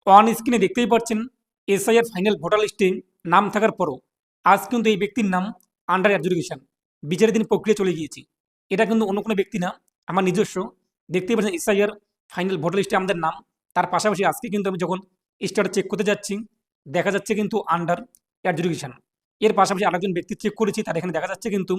On স্ক্রিনে দেখতেই পাচ্ছেন এসআইআর ফাইনাল ভোটার লিস্টে নাম থাকার পরও আজ কিন্তু এই ব্যক্তির নাম আন্ডার অ্যাডজুডিকেশন, বিচারের দিন প্রক্রিয়া চলে গিয়েছে। এটা কিন্তু অন্য কোনো ব্যক্তি না, আমার নিজস্ব। দেখতেই পাচ্ছেন এসআইআর ফাইনাল ভোটার লিস্টে আমাদের নাম। তার পাশাপাশি আজকে কিন্তু আমি যখন স্ট্যাটাস চেক করতে যাচ্ছি, দেখা যাচ্ছে কিন্তু আন্ডার অ্যাডজুডিকেশন। এর পাশাপাশি আরেকজন ব্যক্তি চেক করেছি, তার এখানে দেখা যাচ্ছে কিন্তু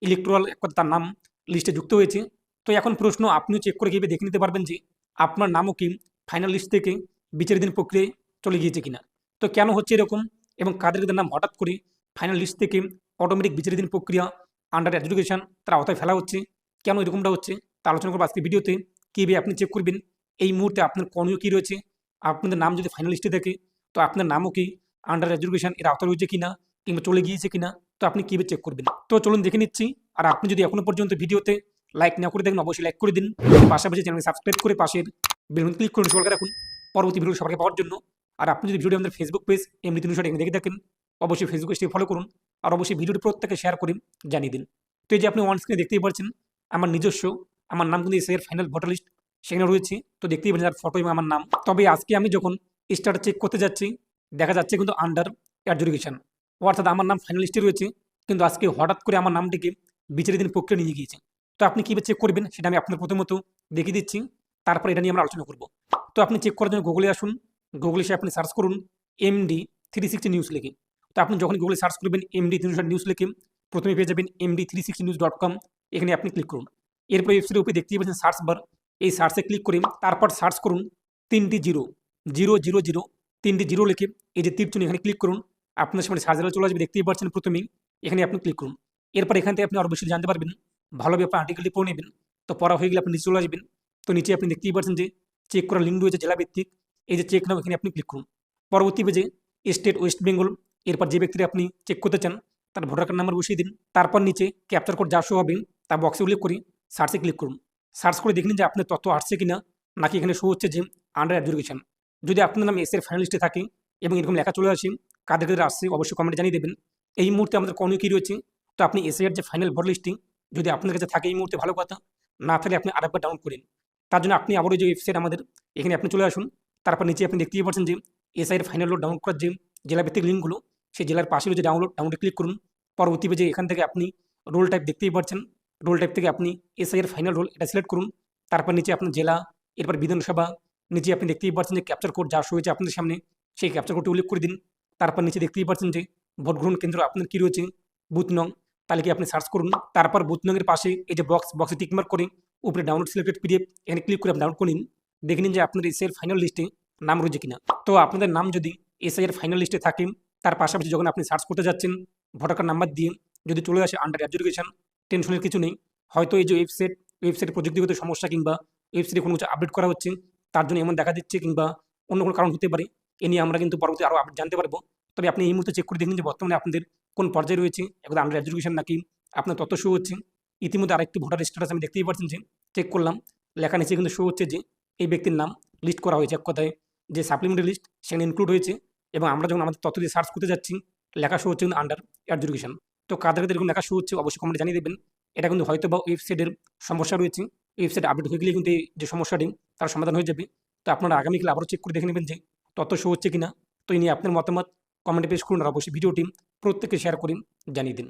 ইলেকট্রাল তার নাম লিস্টে যুক্ত হয়েছে। তো এখন প্রশ্ন, আপনিও চেক করে গিয়ে দেখে নিতে পারবেন যে আপনার নামও কি ফাইনাল লিস্ট থেকে বিচারাধীন প্রক্রিয়ায় চলে গিয়েছে কিনা। তো কেন হচ্ছে এরকম, এবং কাদের নাম হঠাৎ করে ফাইনাল লিস্ট থেকে অটোমেটিক বিচারাধীন প্রক্রিয়া আন্ডার এডুকেশন তার আওতায় ফেলা হচ্ছে, কেন এরকমটা হচ্ছে তা আলোচনা করবো আজকে ভিডিওতে। কীভাবে আপনি চেক করবেন এই মুহূর্তে আপনার করণীয় কী রয়েছে, আপনাদের নাম যদি ফাইনাল লিস্টে থাকে তো আপনার নামও কি আন্ডার এডুকেশন এর আওতায় রয়েছে কিনা কিংবা চলে গিয়েছে কিনা, তো আপনি কীভাবে চেক করবেন। তো চলুন দেখে নিচ্ছি। আর আপনি যদি এখনো পর্যন্ত ভিডিওতে লাইক না করে দেখেন অবশ্যই লাইক করে দিন, পাশাপাশি চ্যানেলকে সাবস্ক্রাইব করে পাশের বেল আইকন ক্লিক করে সবাইকে রাখুন পরবর্তী ভিডিও সবাইকে পাওয়ার জন্য। আর আপনি যদি ভিডিওটি আমাদের ফেসবুক পেজ এমনি তিনশো এখানে দেখে থাকেন, অবশ্যই ফেসবুক পেজটি ফলো করুন আর অবশ্যই ভিডিওটি প্রত্যেকে শেয়ার করে জানিয়ে দিন। তো এই যে আপনি অন স্ক্রিনে দেখতেই পাচ্ছেন আমার নিজস্ব, আমার নাম কিন্তু এসআইআর ফাইনাল ভোটার লিস্ট সেখানে রয়েছে। তো দেখতেই পাচ্ছেন তার ফটো এবং আমার নাম। তবে আজকে আমি যখন স্টার্ট চেক করতে যাচ্ছি, দেখা যাচ্ছে কিন্তু আন্ডার অ্যাডজুডিকেশন, অর্থাৎ আমার নাম ফাইনাল লিস্টে রয়েছে, কিন্তু আজকে হঠাৎ করে আমার নামটিকে বিচারাধীন প্রক্রিয়া নিয়ে গিয়েছে। তো আপনি কীভাবে চেক করবেন সেটা আমি আপনার প্রথমত দেখিয়ে দিচ্ছি, তারপর এটা নিয়ে আমরা আলোচনা করব। তো আপনি চেক করার জন্য গুগলে আসুন, গুগলে এসে আপনি সার্চ করুন MD360 নিউজ লিখে। তো আপনি যখন গুগলে সার্চ করবেন MD360 নিউজ লিখে, প্রথমে পেয়ে যাবেন MD360news.com, এখানে আপনি ক্লিক করুন। এরপর ওয়েবসাইটের উপরে দেখতেই পাচ্ছেন সার্চ বার, এই সার্চে ক্লিক করে তারপর সার্চ করুন 3টি 0 0 0 0 3টি 0 লিখে এই যে তীরচিহ্ন এখানে ক্লিক করুন। আপনার সামনে সার্চ চলে আসবে, দেখতেই পাচ্ছেন প্রথমেই এখানে আপনি ক্লিক করুন। এরপর এখান থেকে আপনি আরও বেশি জানতে পারবেন, ভালোভাবে আপনার আর্টিকেলটি পড়ে নেবেন। তো পড়া হয়ে গেলে আপনি নিচে চলে আসবেন। তো নিচে আপনি দেখতেই পাচ্ছেন যে চেক করার লিঙ্ক রয়েছে জেলাভিত্তিক, এই যে চেক নাও এখানে আপনি ক্লিক করুন। পরবর্তী পেজে স্টেট ওয়েস্ট বেঙ্গল, এরপর যে ব্যক্তিরা আপনি চেক করতে চান তার ভোটার কার্ড নাম্বার বসিয়ে দিন। তারপর নিচে ক্যাপচার কোড যা শো হবে তা বক্সে উল্লেখ করি সার্চে ক্লিক করুন। সার্চ করে দেখে নিন যে আপনার তথ্য আসছে কিনা, নাকি এখানে শো হচ্ছে যে আন্ডার এডুকেশন। যদি আপনার নাম এসের ফাইনালিস্টে থাকে এবং এরকম লেখা চলে আসে, কাদের কাদের আসছে অবশ্যই কমেন্টে জানিয়ে দেবেন। এই মুহূর্তে আমাদের করণীয় কী রয়েছে, তো আপনি এসের যে ফাইনাল ভোটার লিস্টিং যদি আপনার কাছে থাকে এই মুহূর্তে ভালো কথা, না থাকলে আপনি আরেকবার ডাউনলোড করেন। তার জন্য আপনি আবারও যে ওয়েবসাইট আমাদের এখানে আপনি চলে আসুন। তারপর নিচে আপনি দেখতেই পাচ্ছেন যে এসআইয়ের ফাইনাল লোড ডাউনলোড করার যে জেলাভিত্তিক লিঙ্কগুলো, সেই জেলার পাশে রয়েছে ডাউনলোডে ক্লিক করুন। পরবর্তী পেজে এখান থেকে আপনি রোল টাইপ দেখতেই পাচ্ছেন, রোল টাইপ থেকে আপনি এসআইয়ের ফাইনাল রোল এটা সিলেক্ট করুন। তারপর নিচে আপনার জেলা, এরপর বিধানসভা, নিচে আপনি দেখতেই পাচ্ছেন যে ক্যাপচার কোড যা শো হয়েছে আপনাদের সামনে সেই ক্যাপচার কোডটি উল্লেখ করে দিন। তারপর নিচে দেখতেই পাচ্ছেন যে ভোট গ্রহণ কেন্দ্র আপনার কী রয়েছে, বুথ নং, তাহলে কি আপনি সার্চ করুন। তারপর বুথ নংয়ের পাশে এই যে বক্সে টিকমার্ক করে উপরে ডাউনলোড সিলেক্টেড পিডিএফ এখানে ক্লিক করে আপনি ডাউনলোড করে নিন। দেখে নিন যে আপনার এসআইয়ের ফাইনাল লিস্টে নাম রয়েছে কিনা। তো আপনাদের নাম যদি এসআইয়ের ফাইনাল লিস্টে থাকে, তার পাশাপাশি যখন আপনি সার্চ করতে যাচ্ছেন ভোটার কার্ড নাম্বার দিয়ে যদি চলে আসে আন্ডার এডুকেশন, টেনশনের কিছু নেই। হয়তো এই যে ওয়েবসাইট প্রযুক্তিগত সমস্যা কিংবা ওয়েবসাইটে কোনো কিছু আপডেট করা হচ্ছে তার জন্য এমন দেখা দিচ্ছে, কিংবা অন্য কোনো কারণ হতে পারে। এ নিয়ে আমরা কিন্তু পরবর্তী আরও আপডেট জানতে পারবো। তবে আপনি এই মুহূর্তে চেক করে দেখুন যে বর্তমানে আপনাদের কোন পর্যায়ে রয়েছে, একদম আন্ডার এডুকেশন নাকি আপনার তথ্য শো হচ্ছে। ইতিমধ্যে আরেকটি ভোটার স্ট্যাটাস আমি দেখতেই পাচ্ছেন যে চেক করলাম, লেখা নিচে কিন্তু শো হচ্ছে যে এই ব্যক্তির নাম লিস্ট করা হয়েছে, এক কথায় যে সাপ্লিমেন্টারি লিস্ট সেখানে ইনক্লুড হয়েছে। এবং আমরা যখন আমাদের তথ্য দিয়ে সার্চ করতে যাচ্ছি লেখা শো হচ্ছে কিন্তু আন্ডার এডুকেশন। তো কাদের কাদের এরকম লেখা শো হচ্ছে অবশ্যই কমেন্টে জানিয়ে দেবেন। এটা কিন্তু হয়তো বা ওয়েবসাইটের সমস্যা রয়েছে, ওয়েবসাইট আপডেট হয়ে গেলে কিন্তু এই যে সমস্যাটি তার সমাধান হয়ে যাবে। তো আপনারা আগামীকাল আবারও চেক করে দেখে নেবেন যে তথ্য শো হচ্ছে কিনা। তো এই নিয়ে আপনার মতামত কমেন্টে পেশ করুন আর অবশ্যই ভিডিওটি প্রত্যেককে শেয়ার করে জানিয়ে দিন।